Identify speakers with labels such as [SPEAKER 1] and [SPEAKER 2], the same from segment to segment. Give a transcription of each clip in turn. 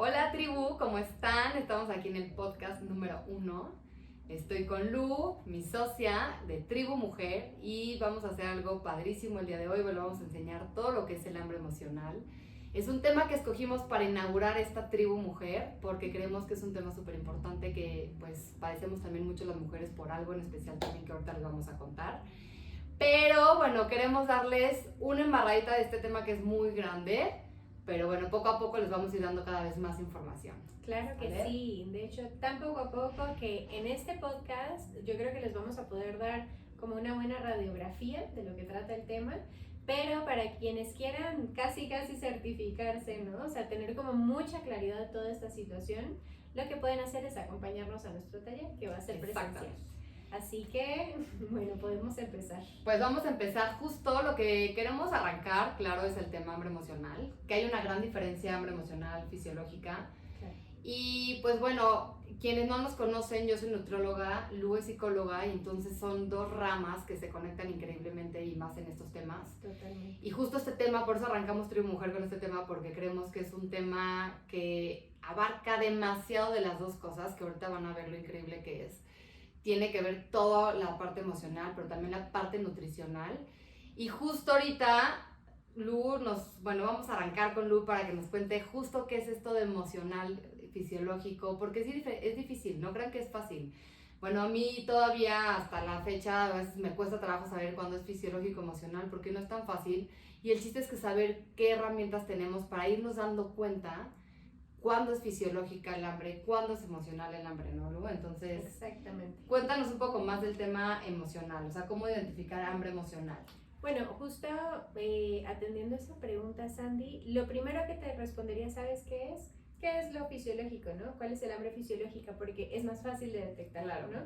[SPEAKER 1] Hola tribu, ¿cómo están? Estamos aquí en el podcast número 1. Estoy con Lu, mi socia de Tribu Mujer, y vamos a hacer algo padrísimo el día de hoy. Bueno, vamos a enseñar todo lo que es el hambre emocional. Es un tema que escogimos para inaugurar esta Tribu Mujer porque creemos que es un tema súper importante que pues padecemos también mucho las mujeres por algo en especial también que ahorita les vamos a contar. Pero bueno, queremos darles una embarradita de este tema que es muy grande. Pero bueno, poco a poco les vamos a ir dando cada vez más información.
[SPEAKER 2] Claro que
[SPEAKER 1] ¿Vale?
[SPEAKER 2] sí, de hecho tan poco a poco que en este podcast yo creo que les vamos a poder dar como una buena radiografía de lo que trata el tema, pero para quienes quieran casi certificarse, ¿no? O sea, tener como mucha claridad de toda esta situación, lo que pueden hacer es acompañarnos a nuestro taller que va a ser presencial. Así que, bueno, podemos empezar.
[SPEAKER 1] Pues vamos a empezar justo lo que queremos arrancar, claro, es el tema hambre emocional, que hay una gran diferencia hambre emocional, fisiológica.
[SPEAKER 2] Claro.
[SPEAKER 1] Y pues bueno, quienes no nos conocen, yo soy nutrióloga, Lu es psicóloga, y entonces son dos ramas que se conectan increíblemente y más en estos temas.
[SPEAKER 2] Totalmente.
[SPEAKER 1] Y justo este tema, por eso arrancamos Tribu Mujer con este tema, porque creemos que es un tema que abarca demasiado de las dos cosas, que ahorita van a ver lo increíble que es. Tiene que ver toda la parte emocional, pero también la parte nutricional. Y justo ahorita, Lu, vamos a arrancar con Lu para que nos cuente justo qué es esto de emocional, fisiológico, porque es difícil, no crean que es fácil. Bueno, a mí todavía hasta la fecha a veces me cuesta trabajo saber cuándo es fisiológico, emocional, porque no es tan fácil. Y el chiste es que saber qué herramientas tenemos para irnos dando cuenta cuándo es fisiológica el hambre, cuándo es emocional el hambre, ¿no, Lu? Entonces,
[SPEAKER 2] exactamente.
[SPEAKER 1] Cuéntanos un poco más del tema emocional, o sea, cómo identificar hambre emocional.
[SPEAKER 2] Bueno, justo atendiendo esa pregunta, Sandy, lo primero que te respondería, ¿sabes qué es? ¿Qué es lo fisiológico, no? ¿Cuál es el hambre fisiológica? Porque es más fácil de detectar,
[SPEAKER 1] Claro.
[SPEAKER 2] ¿no?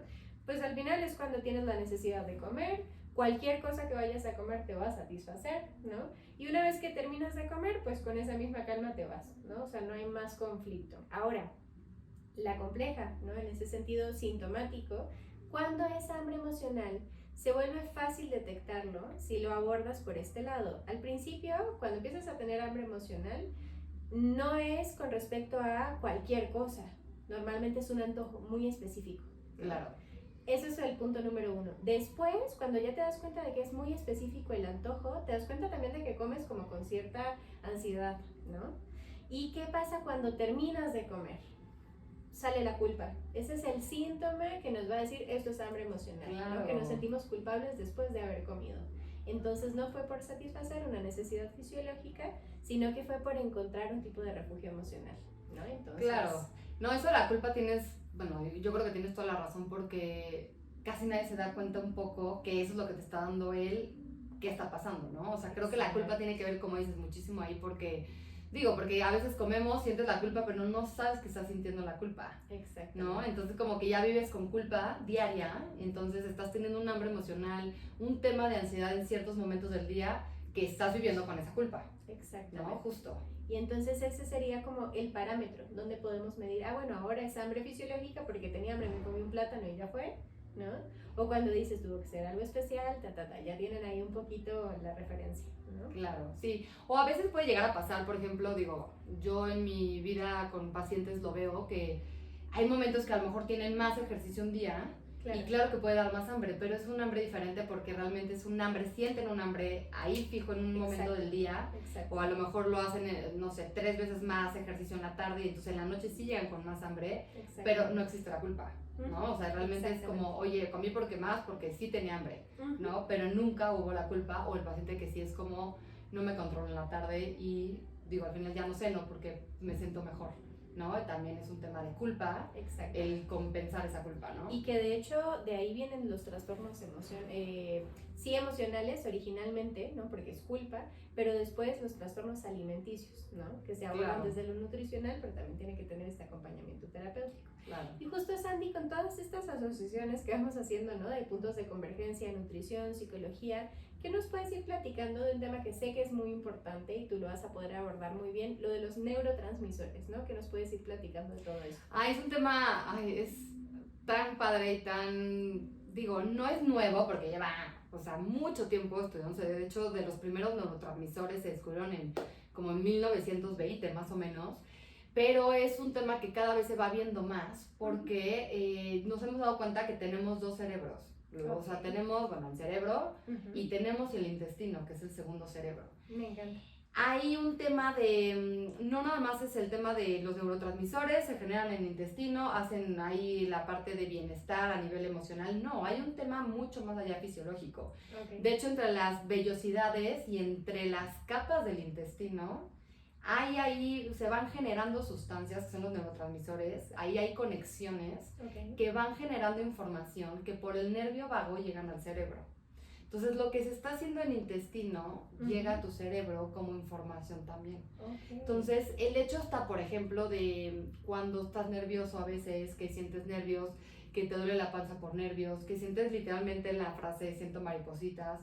[SPEAKER 2] Pues al final es cuando tienes la necesidad de comer, cualquier cosa que vayas a comer te va a satisfacer, ¿no? Y una vez que terminas de comer, pues con esa misma calma te vas, ¿no? O sea, no hay más conflicto. Ahora, la compleja, ¿no? En ese sentido sintomático, cuando es hambre emocional, se vuelve fácil detectarlo si lo abordas por este lado. Al principio, cuando empiezas a tener hambre emocional, no es con respecto a cualquier cosa. Normalmente es un antojo muy específico.
[SPEAKER 1] Claro.
[SPEAKER 2] Ese es el punto número 1. Después, cuando ya te das cuenta de que es muy específico el antojo, te das cuenta también de que comes como con cierta ansiedad, ¿no? ¿Y qué pasa cuando terminas de comer? Sale la culpa. Ese es el síntoma que nos va a decir esto es hambre emocional,
[SPEAKER 1] Claro.
[SPEAKER 2] ¿no? Que nos sentimos culpables después de haber comido. Entonces no fue por satisfacer una necesidad fisiológica, sino que fue por encontrar un tipo de refugio emocional, ¿no? Entonces,
[SPEAKER 1] claro. No, eso de la culpa yo creo que tienes toda la razón porque casi nadie se da cuenta un poco que eso es lo que te está dando él, qué está pasando, ¿no? O sea, creo que la culpa tiene que ver, como dices, muchísimo ahí porque a veces comemos, sientes la culpa, pero no sabes que estás sintiendo la culpa.
[SPEAKER 2] exacto,
[SPEAKER 1] ¿no? Entonces como que ya vives con culpa diaria, entonces estás teniendo un hambre emocional, un tema de ansiedad en ciertos momentos del día que estás viviendo con esa culpa.
[SPEAKER 2] Exactamente.
[SPEAKER 1] ¿No? Justo.
[SPEAKER 2] Y entonces ese sería como el parámetro donde podemos medir, bueno, ahora es hambre fisiológica porque tenía hambre, me comí un plátano y ya fue, ¿no? O cuando dices tuvo que ser algo especial, ya tienen ahí un poquito la referencia, ¿no?
[SPEAKER 1] Claro, sí. O a veces puede llegar a pasar, por ejemplo, yo en mi vida con pacientes lo veo que hay momentos que a lo mejor tienen más ejercicio un día. Claro. Y claro que puede dar más hambre, pero es un hambre diferente porque realmente es un hambre, sienten un hambre ahí fijo en un momento del día.
[SPEAKER 2] Exacto.
[SPEAKER 1] O a lo mejor lo hacen, no sé, 3 veces más ejercicio en la tarde y entonces en la noche sí llegan con más hambre, pero no existe la culpa, ¿no? O sea, realmente es como, oye, comí porque sí tenía hambre, ¿no? Pero nunca hubo la culpa o el paciente que sí es como, no me controlo en la tarde y al final ya no ceno porque me siento mejor, ¿no? También es un tema de culpa.
[SPEAKER 2] Exacto.
[SPEAKER 1] El compensar esa culpa, ¿no?
[SPEAKER 2] Y que de hecho de ahí vienen los trastornos sí emocionales originalmente, ¿no? Porque es culpa, pero después los trastornos alimenticios, ¿no? Que se abordan desde lo nutricional, pero también tiene que tener este acompañamiento terapéutico.
[SPEAKER 1] Claro.
[SPEAKER 2] Y justo, Sandy, con todas estas asociaciones que vamos haciendo, ¿no? De puntos de convergencia, nutrición, psicología, ¿qué nos puedes ir platicando de un tema que sé que es muy importante y tú lo vas a poder abordar muy bien, lo de los neurotransmisores, ¿no? ¿Qué nos puedes ir platicando de todo eso?
[SPEAKER 1] Es un tema, es tan padre y no es nuevo porque lleva, mucho tiempo estudiándose. De hecho, de los primeros neurotransmisores se descubrieron como en 1920 más o menos. pero es un tema que cada vez se va viendo más porque nos hemos dado cuenta que tenemos dos cerebros. O sea, tenemos, bueno, el cerebro y tenemos el intestino, que es el segundo cerebro.
[SPEAKER 2] Me encanta.
[SPEAKER 1] Hay un tema de, no nada más es el tema de los neurotransmisores, se generan en el intestino, hacen ahí la parte de bienestar a nivel emocional. No, hay un tema mucho más allá fisiológico.
[SPEAKER 2] Okay.
[SPEAKER 1] De hecho, entre las vellosidades y entre las capas del intestino, ahí se van generando sustancias que son los neurotransmisores, ahí hay conexiones que van generando información que por el nervio vago llegan al cerebro. Entonces lo que se está haciendo en el intestino llega a tu cerebro como información también. Entonces el hecho está, por ejemplo, de cuando estás nervioso a veces, que sientes nervios, que te duele la panza por nervios, que sientes literalmente la frase siento maripositas.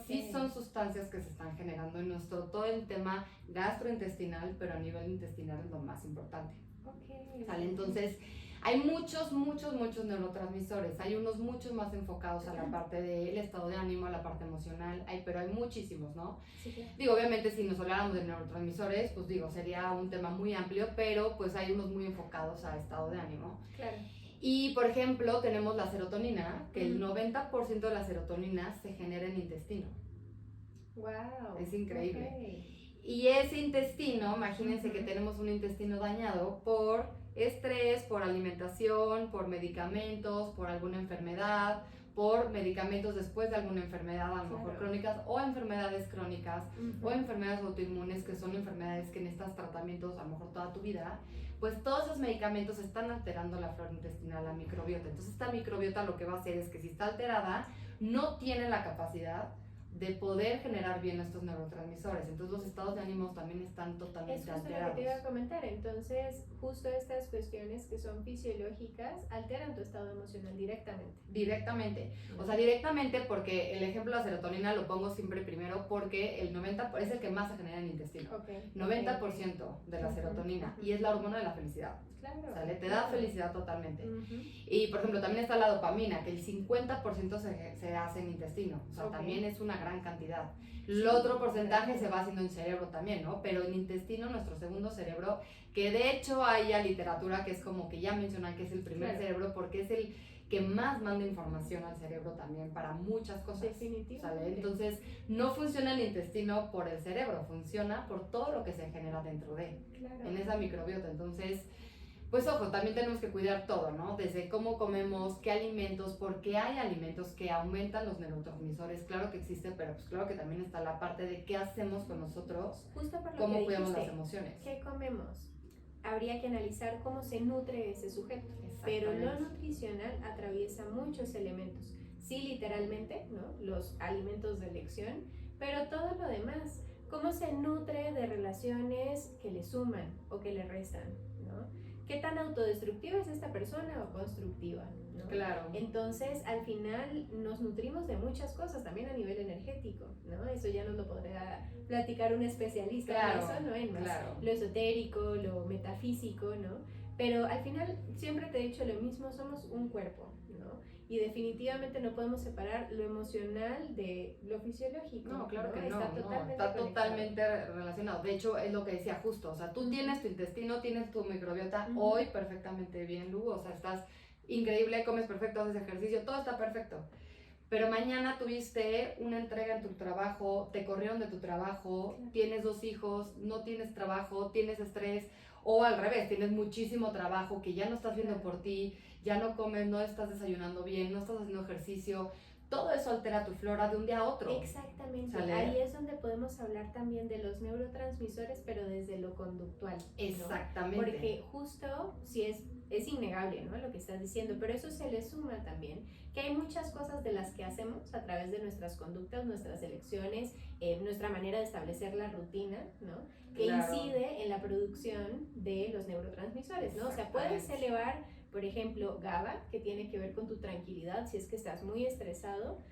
[SPEAKER 1] Sí son sustancias que se están generando en todo el tema gastrointestinal, pero a nivel intestinal es lo más importante. ¿Sale? Entonces hay muchos neurotransmisores, hay unos muchos más enfocados a la parte del estado de ánimo, a la parte emocional, pero hay muchísimos, ¿no?
[SPEAKER 2] Sí, claro.
[SPEAKER 1] Digo, obviamente si nos habláramos de neurotransmisores, pues digo, sería un tema muy amplio, pero pues hay unos muy enfocados a estado de ánimo.
[SPEAKER 2] Claro.
[SPEAKER 1] Y, por ejemplo, tenemos la serotonina, que el 90% de la serotonina se genera en el intestino.
[SPEAKER 2] ¡Wow!
[SPEAKER 1] Es increíble. Y ese intestino, imagínense que tenemos un intestino dañado por estrés, por alimentación, por medicamentos, por alguna enfermedad, por medicamentos después de alguna enfermedad, a lo mejor crónicas, o enfermedades crónicas, o enfermedades autoinmunes, que son enfermedades que necesitas tratamientos a lo mejor toda tu vida. Pues todos esos medicamentos están alterando la flora intestinal, la microbiota. Entonces esta microbiota lo que va a hacer es que si está alterada, no tiene la capacidad de poder generar bien estos neurotransmisores. Entonces los estados de ánimo también están totalmente alterados.
[SPEAKER 2] Es justo lo que te iba a comentar. Entonces, justo estas cuestiones que son fisiológicas alteran tu estado emocional directamente.
[SPEAKER 1] Directamente. O sea, directamente porque el ejemplo de la serotonina lo pongo siempre primero porque el 90% es el que más se genera en el intestino. 90% de la serotonina y es la hormona de la felicidad.
[SPEAKER 2] Claro.
[SPEAKER 1] ¿Sale? Te da felicidad totalmente. Y por ejemplo, también está la dopamina, que el 50% se hace en el intestino. O sea, también es una gran cantidad. El otro porcentaje se va haciendo en cerebro también, ¿no? Pero en intestino, nuestro segundo cerebro, que de hecho hay ya literatura que es como que ya mencionan que es el primer cerebro porque es el que más manda información al cerebro también para muchas cosas.
[SPEAKER 2] Definitivamente.
[SPEAKER 1] ¿Sale? Entonces, no funciona el intestino por el cerebro, funciona por todo lo que se genera dentro de, en esa microbiota. Entonces, pues ojo, también tenemos que cuidar todo, ¿no? Desde cómo comemos, qué alimentos, porque hay alimentos que aumentan los neurotransmisores, claro que existe, pero pues claro que también está la parte de qué hacemos con nosotros,
[SPEAKER 2] justo por lo
[SPEAKER 1] cómo
[SPEAKER 2] que
[SPEAKER 1] cuidamos
[SPEAKER 2] dijiste,
[SPEAKER 1] las emociones.
[SPEAKER 2] ¿qué comemos? Habría que analizar cómo se nutre ese sujeto, pero lo nutricional atraviesa muchos elementos. Sí, literalmente, ¿no? Los alimentos de elección, pero todo lo demás, cómo se nutre de relaciones que le suman o que le restan, ¿no? ¿Qué tan autodestructiva es esta persona o constructiva? ¿No?
[SPEAKER 1] Claro.
[SPEAKER 2] Entonces, al final nos nutrimos de muchas cosas, también a nivel energético, ¿no? Eso ya nos lo podrá platicar un especialista en eso, ¿no? En más lo esotérico, lo metafísico, ¿no? Pero al final, siempre te he dicho lo mismo, somos un cuerpo, ¿no? Y definitivamente no podemos separar lo emocional de lo fisiológico.
[SPEAKER 1] No, claro que
[SPEAKER 2] Está
[SPEAKER 1] está totalmente relacionado. De hecho, es lo que decía justo, o sea, tú tienes tu intestino, tienes tu microbiota hoy perfectamente bien, Lu, o sea, estás increíble, comes perfecto, haces ejercicio, todo está perfecto. Pero mañana tuviste una entrega en tu trabajo, te corrieron de tu trabajo, tienes 2 hijos, no tienes trabajo, tienes estrés, o al revés, tienes muchísimo trabajo que ya no estás viendo por ti, ya no comes, no estás desayunando bien, no estás haciendo ejercicio. Todo eso altera tu flora de un día a otro.
[SPEAKER 2] Exactamente.
[SPEAKER 1] ¿Sale?
[SPEAKER 2] Ahí es donde podemos hablar también de los neurotransmisores, pero desde lo conductual, ¿no?
[SPEAKER 1] Exactamente.
[SPEAKER 2] Porque justo, si es innegable, ¿no? Lo que estás diciendo, pero eso se le suma también, que hay muchas cosas de las que hacemos a través de nuestras conductas, nuestras elecciones, nuestra manera de establecer la rutina, ¿no? Que incide en la producción de los neurotransmisores, ¿no? O sea, puedes elevar, por ejemplo, GABA, que tiene que ver con tu tranquilidad, si es que estás muy estresado,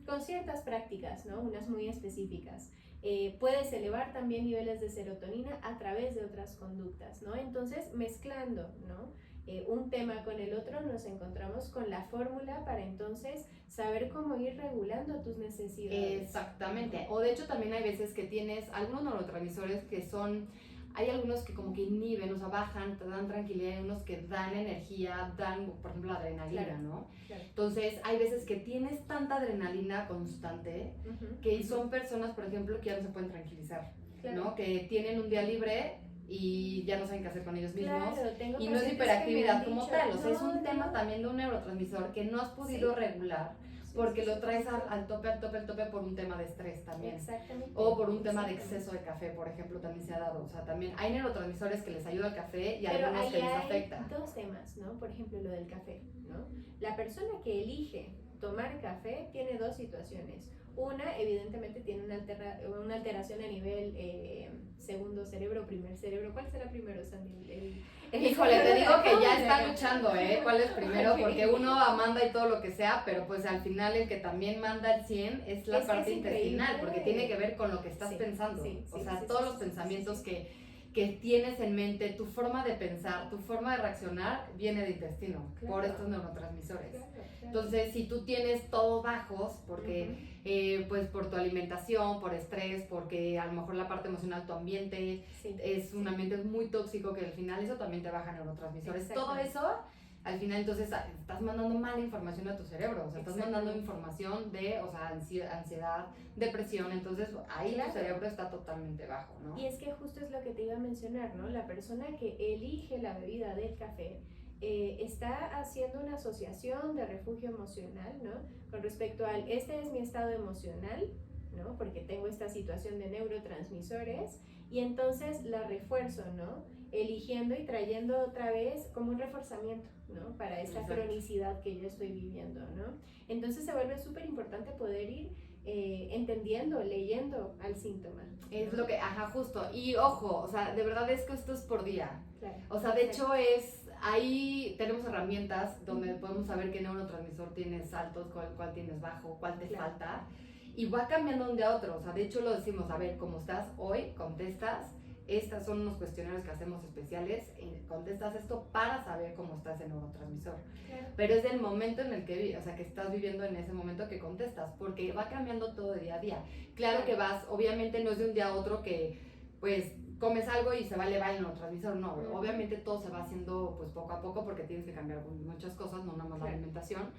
[SPEAKER 2] con ciertas prácticas, ¿no? Unas muy específicas. Puedes elevar también niveles de serotonina a través de otras conductas, ¿no? Entonces, mezclando, ¿no? Un tema con el otro, nos encontramos con la fórmula para entonces saber cómo ir regulando tus necesidades.
[SPEAKER 1] Exactamente. O de hecho también hay veces que tienes algunos neurotransmisores que son hay algunos que como que inhiben, o sea, bajan, te dan tranquilidad, y unos que dan energía, dan, por ejemplo, la adrenalina,
[SPEAKER 2] Claro,
[SPEAKER 1] ¿no?
[SPEAKER 2] claro.
[SPEAKER 1] Entonces, hay veces que tienes tanta adrenalina constante que son personas, por ejemplo, que ya no se pueden tranquilizar,
[SPEAKER 2] Claro.
[SPEAKER 1] ¿no? Que tienen un día libre y ya no saben qué hacer con ellos mismos.
[SPEAKER 2] Claro, tengo
[SPEAKER 1] Y no es
[SPEAKER 2] pacientes
[SPEAKER 1] hiperactividad
[SPEAKER 2] que me han
[SPEAKER 1] como
[SPEAKER 2] dicho,
[SPEAKER 1] tal, o sea, es un
[SPEAKER 2] no,
[SPEAKER 1] tema
[SPEAKER 2] no.
[SPEAKER 1] también de un neurotransmisor que no has podido
[SPEAKER 2] Sí.
[SPEAKER 1] regular porque lo traes al tope por un tema de estrés también.
[SPEAKER 2] Exactamente.
[SPEAKER 1] O por un tema de exceso de café, por ejemplo, también se ha dado. O sea, también hay neurotransmisores que les ayuda el café y
[SPEAKER 2] Pero
[SPEAKER 1] algunos
[SPEAKER 2] ahí
[SPEAKER 1] que les
[SPEAKER 2] hay
[SPEAKER 1] afecta.
[SPEAKER 2] dos temas, ¿no? Por ejemplo, lo del café, ¿no? La persona que elige tomar café tiene dos situaciones. Una, evidentemente, tiene una alteración a nivel segundo cerebro, primer cerebro. ¿Cuál será primero, Sandy?
[SPEAKER 1] Híjole, te digo que ya está luchando, ¿cuál es primero?
[SPEAKER 2] Ok.
[SPEAKER 1] Porque uno manda y todo lo que sea, pero pues al final el que también manda al 100 es la parte intestinal, porque tiene que ver con lo que estás pensando. O sea, todos los pensamientos que tienes en mente, tu forma de pensar, tu forma de reaccionar, viene del intestino, por estos neurotransmisores. Entonces, si tú tienes todos bajos, porque pues por tu alimentación, por estrés, porque a lo mejor la parte emocional, tu ambiente es un ambiente muy tóxico, que al final eso también te baja neurotransmisores. Todo eso, al final entonces estás mandando mala información a tu cerebro, o sea, estás mandando información de, o sea, ansiedad, depresión, entonces ahí tu cerebro está totalmente bajo, ¿no?
[SPEAKER 2] Y es que justo es lo que te iba a mencionar, ¿no? La persona que elige la bebida del café está haciendo una asociación de refugio emocional, ¿no? Con respecto al, este es mi estado emocional, ¿no? Porque tengo esta situación de neurotransmisores y entonces la refuerzo, ¿no? Eligiendo y trayendo otra vez como un reforzamiento, ¿no? Para esta cronicidad que yo estoy viviendo, ¿no? Entonces se vuelve súper importante poder ir entendiendo, leyendo al síntoma.
[SPEAKER 1] Es lo que, justo. Y ojo, o sea, de verdad es que esto es por día.
[SPEAKER 2] Claro.
[SPEAKER 1] O sea, de hecho ahí tenemos herramientas donde podemos saber qué neurotransmisor tienes altos, cuál tienes bajo, cuál te falta. Y va cambiando de un día a otro. O sea, de hecho lo decimos, a ver, ¿cómo estás hoy? Contestas. Estas son unos cuestionarios que hacemos especiales. Contestas esto para saber cómo está ese neurotransmisor. Claro. Pero es el momento en el que, o sea, que estás viviendo en ese momento que contestas, porque va cambiando todo de día a día. Claro que vas, obviamente no es de un día a otro que, pues, comes algo y se va a elevar el neurotransmisor, no. Obviamente todo se va haciendo, pues, poco a poco, porque tienes que cambiar muchas cosas, no nada más la alimentación.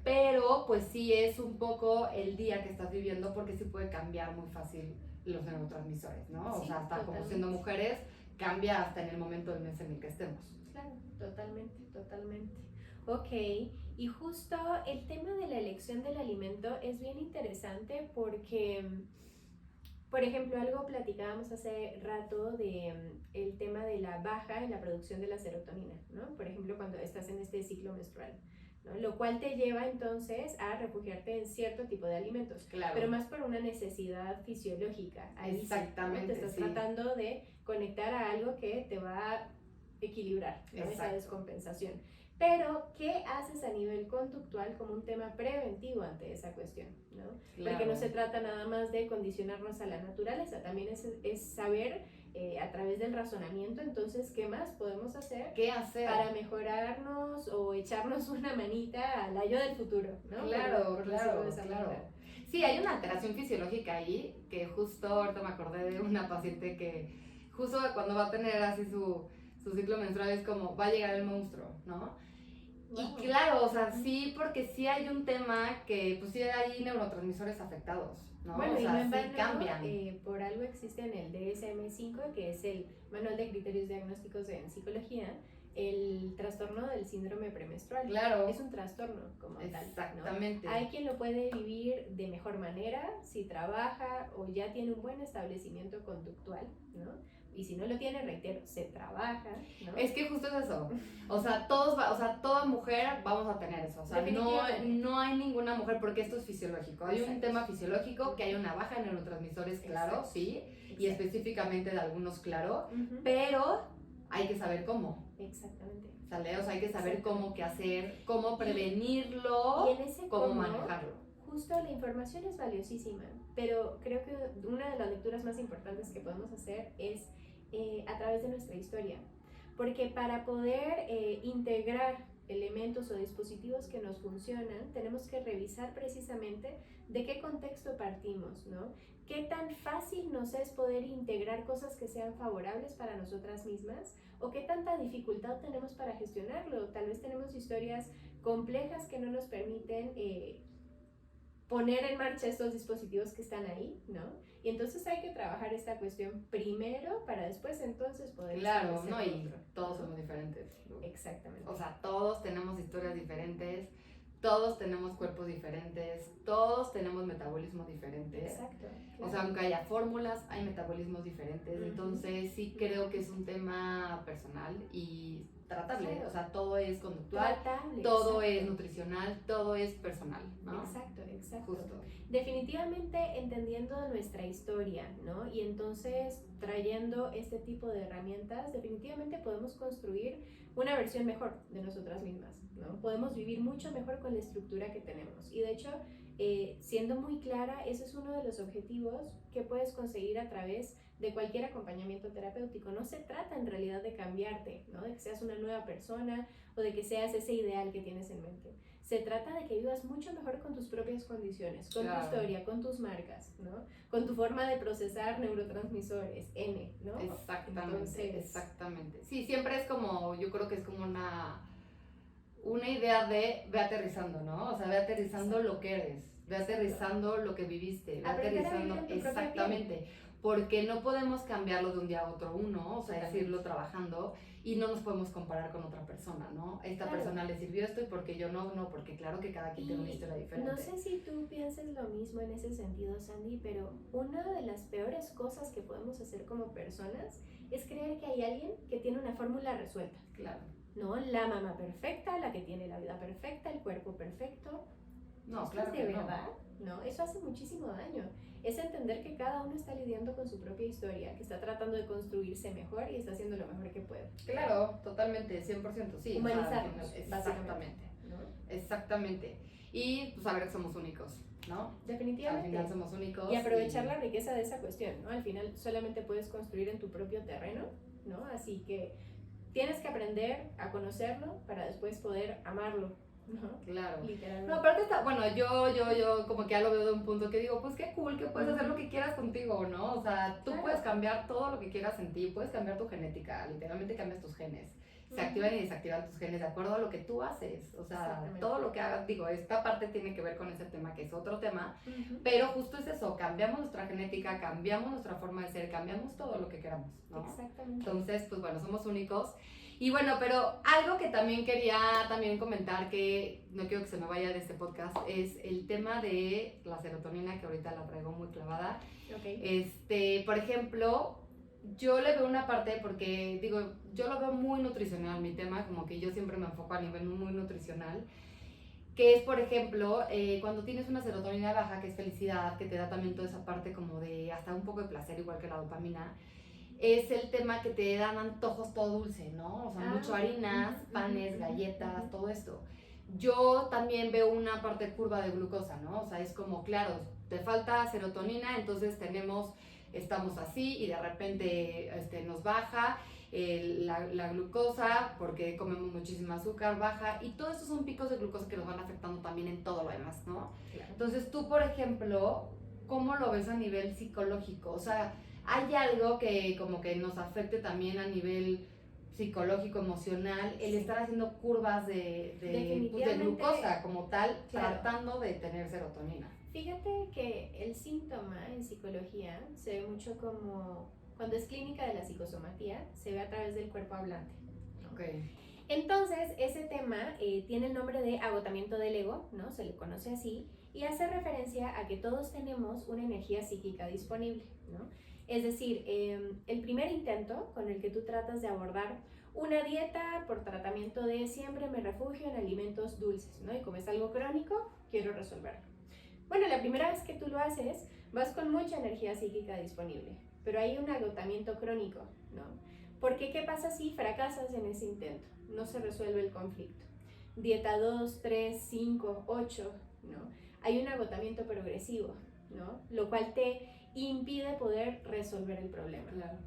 [SPEAKER 1] Pero, pues, sí es un poco el día que estás viviendo, porque sí puede cambiar muy fácil los neurotransmisores, ¿no? O sea, hasta como siendo mujeres, cambia hasta en el momento del mes en el que estemos.
[SPEAKER 2] Claro, totalmente. Ok, y justo el tema de la elección del alimento es bien interesante porque, por ejemplo, algo platicábamos hace rato de el tema de la baja en la producción de la serotonina, ¿no? Por ejemplo, cuando estás en este ciclo menstrual, ¿no? Lo cual te lleva entonces a refugiarte en cierto tipo de alimentos, pero más por una necesidad fisiológica. Ahí exactamente, ¿no? Te estás tratando de conectar a algo que te va a equilibrar, ¿no? Esa descompensación. Pero, ¿qué haces a nivel conductual como un tema preventivo ante esa cuestión, ¿no? Porque no se trata nada más de condicionarnos a la naturaleza, también es saber a través del razonamiento, entonces, ¿qué más podemos hacer?
[SPEAKER 1] ¿Qué hacer?
[SPEAKER 2] Para mejorarnos o echarnos una manita al yo del futuro, ¿no?
[SPEAKER 1] Claro. Sí, hay una alteración fisiológica ahí, que justo ahorita me acordé de una paciente que justo cuando va a tener así su ciclo menstrual es como, va a llegar el monstruo, ¿no? Wow. Y claro, o sea, sí, porque sí hay un tema que, pues sí hay neurotransmisores afectados, ¿no?
[SPEAKER 2] Bueno,
[SPEAKER 1] o sea,
[SPEAKER 2] y no en vano,
[SPEAKER 1] sí cambian.
[SPEAKER 2] Por algo existe en el DSM-5, que es el Manual de Criterios Diagnósticos en Psicología, el trastorno del síndrome premenstrual.
[SPEAKER 1] Claro.
[SPEAKER 2] Es un trastorno como tal.
[SPEAKER 1] Exactamente.
[SPEAKER 2] ¿No? Hay quien lo puede vivir de mejor manera si trabaja o ya tiene un buen establecimiento conductual, ¿no? Y si no lo tiene, reitero, se trabaja, ¿no?
[SPEAKER 1] Es que justo es eso. O sea, toda mujer vamos a tener eso. O sea, no hay ninguna mujer, porque esto es fisiológico. Hay un tema fisiológico, que hay una baja en neurotransmisores, claro, sí. Y específicamente de algunos, claro. Pero hay que saber cómo.
[SPEAKER 2] Exactamente.
[SPEAKER 1] ¿Sale? O sea, hay que saber cómo, qué hacer, cómo prevenirlo,
[SPEAKER 2] y en ese
[SPEAKER 1] cómo manejarlo.
[SPEAKER 2] Justo la información es valiosísima, pero creo que una de las lecturas más importantes que podemos hacer es a través de nuestra historia, porque para poder integrar elementos o dispositivos que nos funcionan, tenemos que revisar precisamente de qué contexto partimos, ¿no? ¿Qué tan fácil nos es poder integrar cosas que sean favorables para nosotras mismas? ¿O qué tanta dificultad tenemos para gestionarlo? Tal vez tenemos historias complejas que no nos permiten poner en marcha estos dispositivos que están ahí, ¿no? Y entonces hay que trabajar esta cuestión primero para después entonces poder...
[SPEAKER 1] Claro, ¿no? Y todos somos diferentes.
[SPEAKER 2] Exactamente.
[SPEAKER 1] O sea, todos tenemos historias diferentes, todos tenemos cuerpos diferentes, todos tenemos metabolismos diferentes.
[SPEAKER 2] Exacto.
[SPEAKER 1] Claro. O sea, aunque haya fórmulas, hay metabolismos diferentes. Entonces sí creo que es un tema personal y tratable. Claro. O sea, todo es conductual, todo es nutricional, todo es personal, ¿no?
[SPEAKER 2] Exacto.
[SPEAKER 1] Justo.
[SPEAKER 2] Definitivamente entendiendo nuestra historia, ¿no? Y entonces trayendo este tipo de herramientas, definitivamente podemos construir una versión mejor de nosotras mismas, ¿no? Podemos vivir mucho mejor con la estructura que tenemos. Y de hecho, siendo muy clara, ese es uno de los objetivos que puedes conseguir a través de cualquier acompañamiento terapéutico. No se trata en realidad de cambiarte, ¿no? De que seas una nueva persona o de que seas ese ideal que tienes en mente. Se trata de que vivas mucho mejor con tus propias condiciones, con tu historia, con tus marcas, ¿no? Con tu forma de procesar neurotransmisores, N, ¿no?
[SPEAKER 1] Exactamente, exactamente. Sí, siempre es como, yo creo que es como una idea de ve aterrizando, ¿no? O sea, ve aterrizando lo que eres, ve aterrizando lo que viviste, ve aterrizando, exactamente. Porque no podemos cambiarlo de un día a otro uno, o sea, es irlo trabajando y no nos podemos comparar con otra persona, ¿no? Esta persona le sirvió esto y porque yo no, porque claro que cada quien tiene una historia diferente.
[SPEAKER 2] No sé si tú pienses lo mismo en ese sentido, Sandy, pero una de las peores cosas que podemos hacer como personas es creer que hay alguien que tiene una fórmula resuelta.
[SPEAKER 1] Claro.
[SPEAKER 2] ¿No? La mamá perfecta, la que tiene la vida perfecta, el cuerpo perfecto.
[SPEAKER 1] No, claro
[SPEAKER 2] que de verdad, no, eso hace muchísimo daño. Es entender que cada uno está lidiando con su propia historia, que está tratando de construirse mejor y está haciendo lo mejor que puede.
[SPEAKER 1] Claro, totalmente, 100%, sí.
[SPEAKER 2] Humanizarnos,
[SPEAKER 1] o sea, exactamente, ¿no? Exactamente. Y pues saber que somos únicos, ¿no?
[SPEAKER 2] Definitivamente.
[SPEAKER 1] Al final somos únicos.
[SPEAKER 2] Y aprovechar la riqueza de esa cuestión, ¿no? Al final solamente puedes construir en tu propio terreno, ¿no? Así que tienes que aprender a conocerlo para después poder amarlo. ¿No?
[SPEAKER 1] Claro.
[SPEAKER 2] Literalmente.
[SPEAKER 1] No, aparte está, bueno, yo como que ya lo veo de un punto que digo, pues qué cool que puedes hacer lo que quieras contigo, ¿no? O sea, tú puedes cambiar todo lo que quieras en ti, puedes cambiar tu genética, literalmente cambias tus genes. Se activan y desactivan tus genes de acuerdo a lo que tú haces, o sea, todo lo que hagas, digo, esta parte tiene que ver con ese tema que es otro tema, pero justo es eso, cambiamos nuestra genética, cambiamos nuestra forma de ser, cambiamos todo lo que queramos, ¿no?
[SPEAKER 2] Exactamente.
[SPEAKER 1] Entonces, pues bueno, somos únicos. Y bueno, pero algo que también quería comentar, que no quiero que se me vaya de este podcast, es el tema de la serotonina, que ahorita la traigo muy clavada.
[SPEAKER 2] Okay.
[SPEAKER 1] Por ejemplo, yo le veo una parte, porque digo, yo lo veo muy nutricional, mi tema, como que yo siempre me enfoco a nivel muy nutricional, que es, por ejemplo, cuando tienes una serotonina baja, que es felicidad, que te da también toda esa parte como de hasta un poco de placer, igual que la dopamina, es el tema que te dan antojos todo dulce, ¿no? O sea, mucho harinas, panes, galletas, todo esto. Yo también veo una parte curva de glucosa, ¿no? O sea, es como, claro, te falta serotonina, entonces estamos así y de repente nos baja la glucosa porque comemos muchísima azúcar, baja, y todos estos son picos de glucosa que nos van afectando también en todo lo demás, ¿no? Claro. Entonces tú, por ejemplo, ¿cómo lo ves a nivel psicológico? O sea, ¿hay algo que como que nos afecte también a nivel psicológico, emocional, el estar haciendo curvas de glucosa como tal, tratando de tener serotonina?
[SPEAKER 2] Fíjate que el síntoma en psicología se ve mucho como, cuando es clínica de la psicosomatía, se ve a través del cuerpo hablante.
[SPEAKER 1] Okay.
[SPEAKER 2] Entonces, ese tema tiene el nombre de agotamiento del ego, ¿no? Se le conoce así, y hace referencia a que todos tenemos una energía psíquica disponible, ¿no? Es decir, el primer intento con el que tú tratas de abordar una dieta por tratamiento de siempre me refugio en alimentos dulces, ¿no? Y como es algo crónico, quiero resolverlo. Bueno, la primera vez que tú lo haces, vas con mucha energía psíquica disponible, pero hay un agotamiento crónico, ¿no? Porque ¿qué pasa si fracasas en ese intento? No se resuelve el conflicto. Dieta 2, 3, 5, 8, ¿no? Hay un agotamiento progresivo, ¿no? Lo cual te impide poder resolver el problema.
[SPEAKER 1] Claro.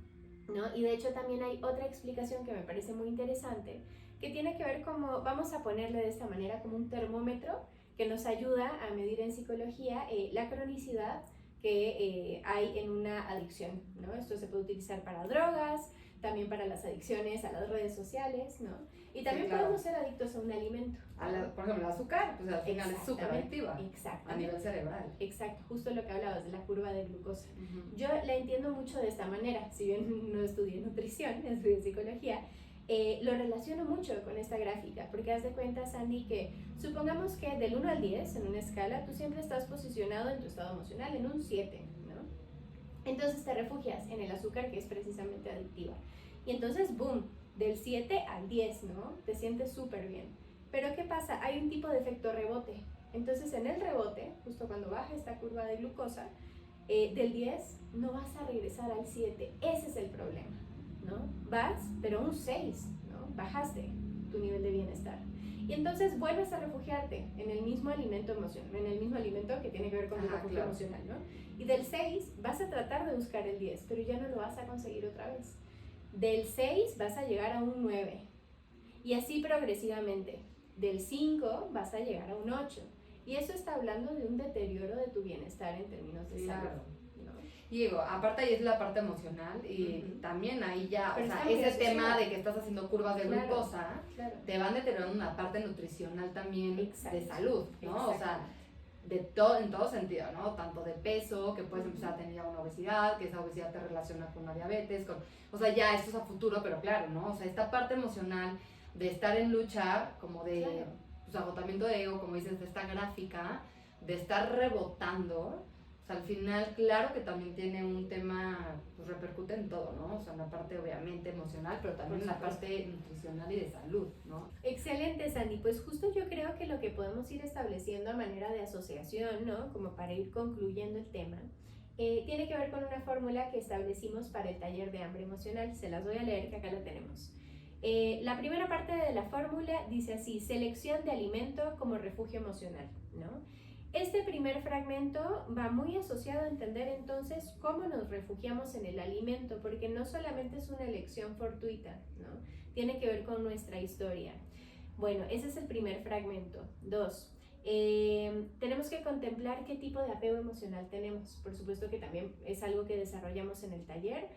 [SPEAKER 2] ¿No? Y de hecho también hay otra explicación que me parece muy interesante, que tiene que ver como, vamos a ponerle de esta manera, como un termómetro que nos ayuda a medir en psicología la cronicidad que hay en una adicción, ¿no? Esto se puede utilizar para drogas, también para las adicciones a las redes sociales, ¿no? Y también podemos ser adictos a un alimento.
[SPEAKER 1] Por ejemplo, el azúcar, pues al final es súper adictiva a nivel cerebral.
[SPEAKER 2] Exacto, justo lo que hablabas de la curva de glucosa. Yo la entiendo mucho de esta manera, si bien no estudié nutrición, estudié psicología, lo relaciono mucho con esta gráfica, porque haz de cuenta, Sandy, que supongamos que del 1 al 10 en una escala, tú siempre estás posicionado en tu estado emocional en un 7, ¿no? Entonces te refugias en el azúcar, que es precisamente adictiva. Y entonces, boom, del 7 al 10, ¿no? Te sientes súper bien. Pero ¿qué pasa? Hay un tipo de efecto rebote. Entonces en el rebote, justo cuando baja esta curva de glucosa, del 10 no vas a regresar al 7. Ese es el problema, ¿no? Vas, pero un 6, ¿no? Bajaste tu nivel de bienestar. Y entonces vuelves a refugiarte en el mismo alimento emocional, en el mismo alimento que tiene que ver con el refugio emocional, ¿no? Y del 6 vas a tratar de buscar el 10, pero ya no lo vas a conseguir otra vez. Del 6 vas a llegar a un 9 y así progresivamente. Del 5 vas a llegar a un 8 y eso está hablando de un deterioro de tu bienestar en términos de salud, ¿no?
[SPEAKER 1] Y digo, aparte ahí es la parte emocional y también ahí ya, pero o sea, ese tema de que estás haciendo curvas de glucosa, te van deteriorando una parte nutricional también de salud, ¿no? O sea, en todo sentido, ¿no? Tanto de peso, que puedes empezar a tener ya una obesidad, que esa obesidad te relaciona con la diabetes, o sea, ya esto es a futuro, pero claro, ¿no? O sea, esta parte emocional de estar en lucha, como de pues, agotamiento de ego, como dices, de esta gráfica, de estar rebotando, o sea, al final, claro que también tiene un tema, pues repercute en todo, ¿no? O sea, en la parte obviamente emocional, pero también en la parte nutricional y de salud, ¿no?
[SPEAKER 2] Excelente, Sandy. Pues justo yo creo que lo que podemos ir estableciendo a manera de asociación, ¿no? Como para ir concluyendo el tema, tiene que ver con una fórmula que establecimos para el taller de hambre emocional. Se las voy a leer, que acá la tenemos. La primera parte de la fórmula dice así: selección de alimento como refugio emocional, ¿no? Este primer fragmento va muy asociado a entender entonces cómo nos refugiamos en el alimento, porque no solamente es una elección fortuita, ¿no? Tiene que ver con nuestra historia. Bueno, ese es el primer fragmento. 2. Tenemos que contemplar qué tipo de apego emocional tenemos. Por supuesto que también es algo que desarrollamos en el taller.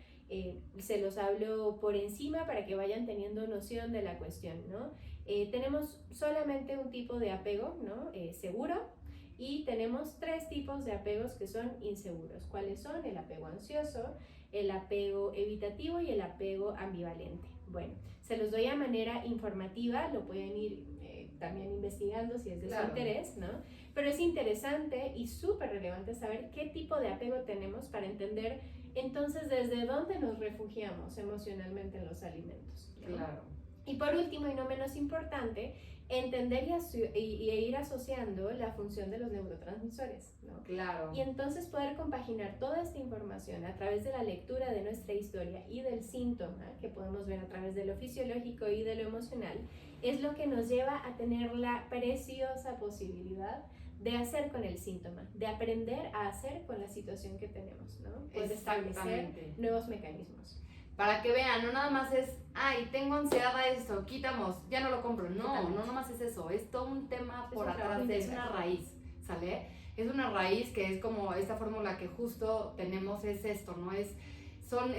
[SPEAKER 2] Se los hablo por encima para que vayan teniendo noción de la cuestión, ¿no? Tenemos solamente un tipo de apego, ¿no? Seguro. Y tenemos 3 tipos de apegos que son inseguros. ¿Cuáles son? El apego ansioso, el apego evitativo y el apego ambivalente. Bueno, se los doy a manera informativa, lo pueden ir también investigando si es de su interés, ¿no? Pero es interesante y súper relevante saber qué tipo de apego tenemos para entender entonces desde dónde nos refugiamos emocionalmente en los alimentos, ¿no?
[SPEAKER 1] Claro.
[SPEAKER 2] Y por último y no menos importante, entender y ir asociando la función de los neurotransmisores, ¿no?
[SPEAKER 1] Claro.
[SPEAKER 2] Y entonces poder compaginar toda esta información a través de la lectura de nuestra historia y del síntoma que podemos ver a través de lo fisiológico y de lo emocional, es lo que nos lleva a tener la preciosa posibilidad de hacer con el síntoma, de aprender a hacer con la situación que tenemos, ¿no? Poder establecer nuevos mecanismos.
[SPEAKER 1] Para que vean, no nada más es, ay, tengo ansiedad a eso, quitamos, ya no lo compro. No, no nada más es eso, es todo un tema por atrás, es una raíz, ¿sale? Es una raíz que es como esta fórmula que justo tenemos, es esto, ¿no? Es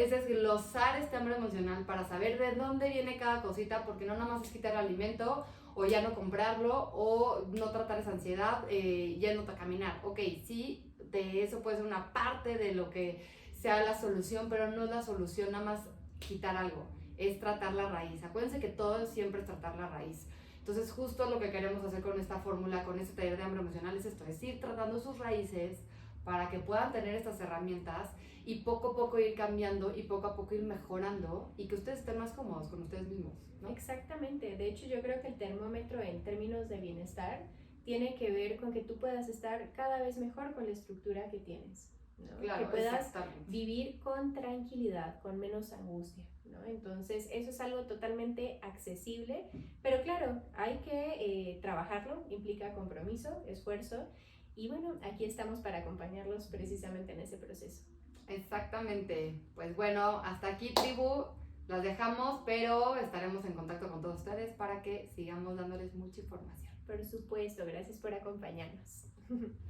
[SPEAKER 1] desglosar este hambre emocional para saber de dónde viene cada cosita, porque no nada más es quitar el alimento, o ya no comprarlo, o no tratar esa ansiedad, ya no caminar. Ok, sí, de eso puede ser una parte de lo que sea la solución, pero no es la solución nada más quitar algo, es tratar la raíz. Acuérdense que todo siempre es tratar la raíz. Entonces justo lo que queremos hacer con esta fórmula, con este taller de hambre emocional es esto, es ir tratando sus raíces para que puedan tener estas herramientas y poco a poco ir cambiando y poco a poco ir mejorando y que ustedes estén más cómodos con ustedes mismos, ¿no?
[SPEAKER 2] Exactamente, de hecho yo creo que el termómetro en términos de bienestar tiene que ver con que tú puedas estar cada vez mejor con la estructura que tienes, ¿no?
[SPEAKER 1] Claro,
[SPEAKER 2] que puedas vivir con tranquilidad, con menos angustia, ¿no? Entonces eso es algo totalmente accesible, pero claro, hay que trabajarlo, implica compromiso, esfuerzo y bueno, aquí estamos para acompañarlos precisamente en ese proceso.
[SPEAKER 1] Exactamente, pues bueno, hasta aquí tribu, Las dejamos, pero estaremos en contacto con todos ustedes para que sigamos dándoles mucha información.
[SPEAKER 2] Por supuesto, gracias por acompañarnos.